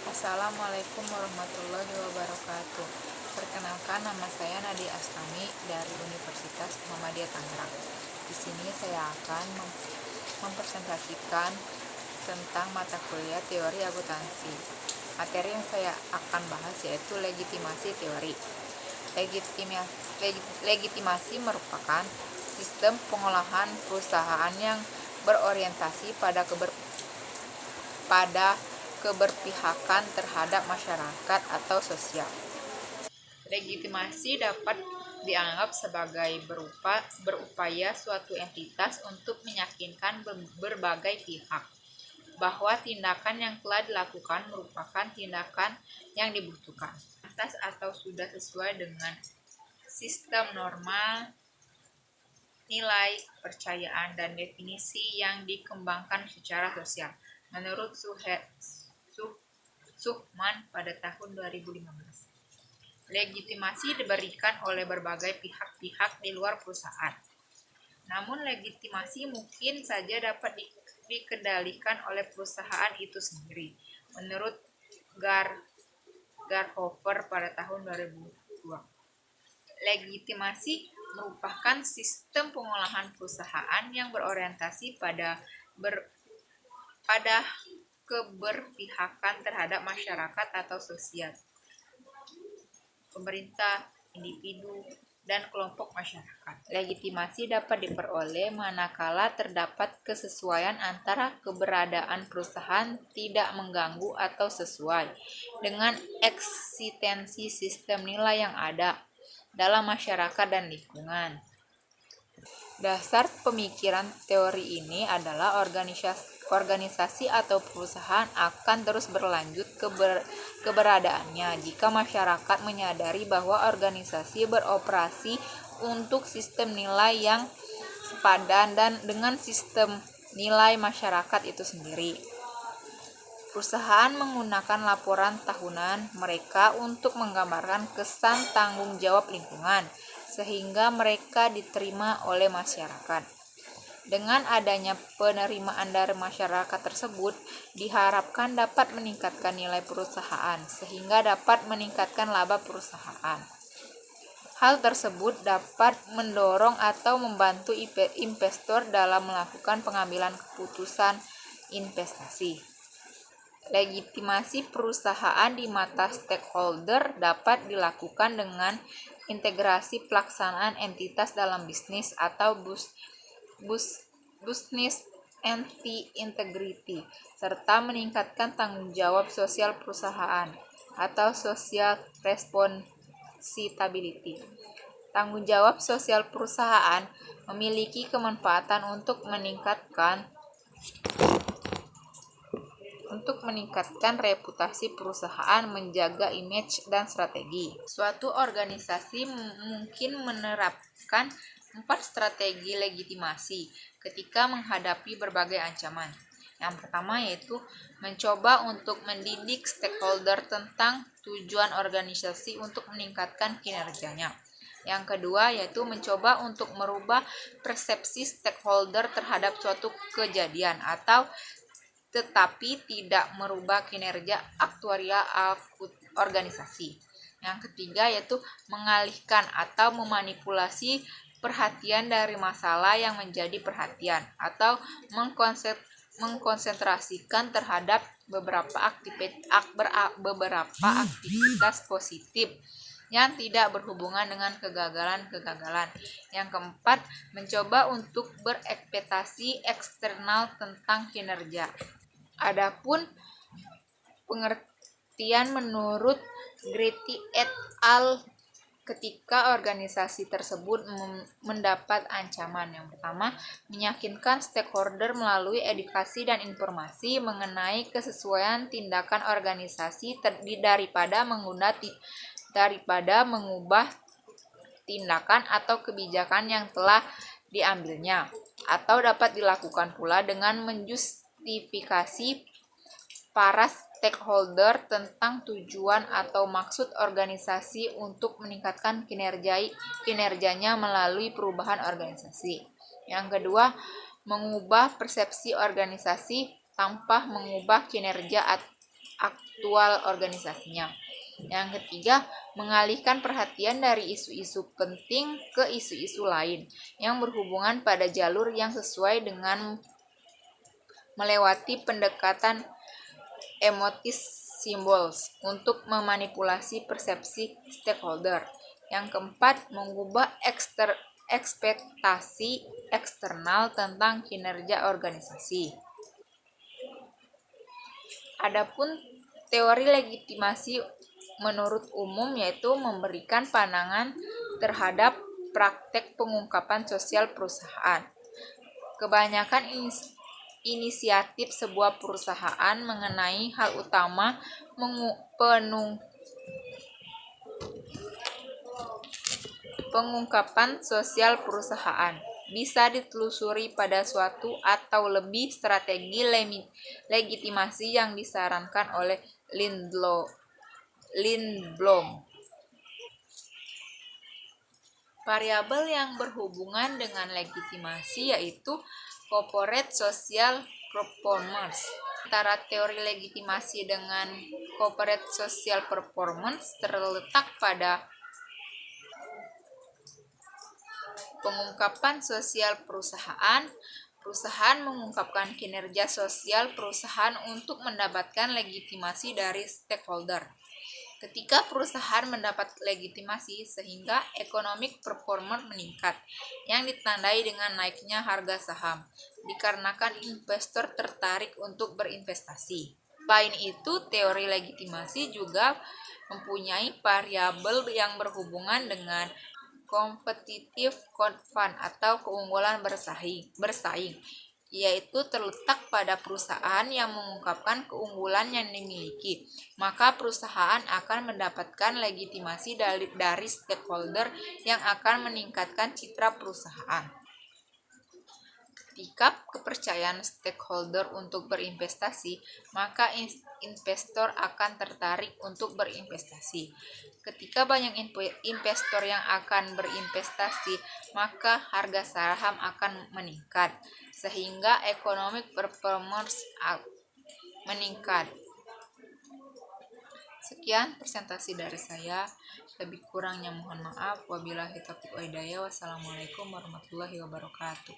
Assalamualaikum warahmatullahi wabarakatuh. Perkenalkan, nama saya Nadia Astami dari Universitas Muhammadiyah Tangerang. Di sini saya akan mempresentasikan tentang mata kuliah teori akuntansi. Materi yang saya akan bahas yaitu legitimasi teori. Legitimasi merupakan sistem pengolahan perusahaan yang berorientasi pada keberpihakan terhadap masyarakat atau sosial. Legitimasi dapat dianggap sebagai berupaya suatu entitas untuk meyakinkan berbagai pihak bahwa tindakan yang telah dilakukan merupakan tindakan yang dibutuhkan, pantas atau sudah sesuai dengan sistem norma, nilai, kepercayaan, dan definisi yang dikembangkan secara sosial. Menurut Suhman pada tahun 2015. Legitimasi diberikan oleh berbagai pihak-pihak di luar perusahaan. Namun legitimasi mungkin saja dapat dikendalikan oleh perusahaan itu sendiri. Menurut Garhofer pada tahun 2002. Legitimasi merupakan sistem pengolahan perusahaan yang berorientasi pada keberpihakan terhadap masyarakat atau sosial, pemerintah, individu, dan kelompok masyarakat. Legitimasi dapat diperoleh manakala terdapat kesesuaian antara keberadaan perusahaan tidak mengganggu atau sesuai dengan eksistensi sistem nilai yang ada dalam masyarakat dan lingkungan. Dasar pemikiran teori ini adalah organisasi atau perusahaan akan terus berlanjut keberadaannya jika masyarakat menyadari bahwa organisasi beroperasi untuk sistem nilai yang sepadan dan dengan sistem nilai masyarakat itu sendiri. Perusahaan menggunakan laporan tahunan mereka untuk menggambarkan kesan tanggung jawab lingkungan, sehingga mereka diterima oleh masyarakat. Dengan adanya penerimaan dari masyarakat tersebut, diharapkan dapat meningkatkan nilai perusahaan, sehingga dapat meningkatkan laba perusahaan. Hal tersebut dapat mendorong atau membantu investor dalam melakukan pengambilan keputusan investasi. Legitimasi perusahaan di mata stakeholder dapat dilakukan dengan integrasi pelaksanaan entitas dalam bisnis atau business integrity, serta meningkatkan tanggung jawab sosial perusahaan atau social responsibility. Tanggung jawab sosial perusahaan memiliki kemanfaatan untuk meningkatkan reputasi perusahaan, menjaga image dan strategi. Suatu organisasi mungkin menerapkan 4 strategi legitimasi ketika menghadapi berbagai ancaman. Yang pertama yaitu mencoba untuk mendidik stakeholder tentang tujuan organisasi untuk meningkatkan kinerjanya. Yang kedua yaitu mencoba untuk merubah persepsi stakeholder terhadap suatu kejadian atau tetapi tidak merubah kinerja aktuarial organisasi. Yang ketiga yaitu mengalihkan atau memanipulasi perhatian dari masalah yang menjadi perhatian atau mengkonsentrasikan terhadap beberapa aktivitas positif yang tidak berhubungan dengan kegagalan. Yang keempat, mencoba untuk berekspektasi eksternal tentang kinerja. Adapun pengertian menurut Grety et al. Ketika organisasi tersebut mendapat ancaman. Yang pertama, meyakinkan stakeholder melalui edukasi dan informasi mengenai kesesuaian tindakan organisasi daripada mengubah tindakan atau kebijakan yang telah diambilnya, atau dapat dilakukan pula dengan menjustifikasi para stakeholder tentang tujuan atau maksud organisasi untuk meningkatkan kinerjanya melalui perubahan organisasi. Yang kedua, mengubah persepsi organisasi tanpa mengubah kinerja aktual organisasinya. Yang ketiga, mengalihkan perhatian dari isu-isu penting ke isu-isu lain yang berhubungan pada jalur yang sesuai dengan melewati pendekatan emotis symbols untuk memanipulasi persepsi stakeholder. Yang keempat, mengubah ekspektasi eksternal tentang kinerja organisasi. Adapun teori legitimasi menurut umum yaitu memberikan pandangan terhadap praktek pengungkapan sosial perusahaan. Kebanyakan inisiatif sebuah perusahaan mengenai hal utama pengungkapan sosial perusahaan bisa ditelusuri pada suatu atau lebih strategi legitimasi yang disarankan oleh Lindblom. Variabel yang berhubungan dengan legitimasi yaitu corporate social performance. Antara teori legitimasi dengan corporate social performance terletak pada pengungkapan sosial perusahaan. Perusahaan mengungkapkan kinerja sosial perusahaan untuk mendapatkan legitimasi dari stakeholder. Ketika perusahaan mendapat legitimasi sehingga economic performance meningkat, yang ditandai dengan naiknya harga saham, dikarenakan investor tertarik untuk berinvestasi. Selain itu, teori legitimasi juga mempunyai variabel yang berhubungan dengan competitive fun atau keunggulan bersaing, yaitu terletak pada perusahaan yang mengungkapkan keunggulan yang dimiliki, maka perusahaan akan mendapatkan legitimasi dari stakeholder yang akan meningkatkan citra perusahaan. Ketika kepercayaan stakeholder untuk berinvestasi, maka investor akan tertarik untuk berinvestasi. Ketika banyak investor yang akan berinvestasi, maka harga saham akan meningkat, sehingga economic performance meningkat. Sekian presentasi dari saya. Lebih kurangnya mohon maaf. Wabillahi taufiq wal hidayah. Wassalamualaikum warahmatullahi wabarakatuh.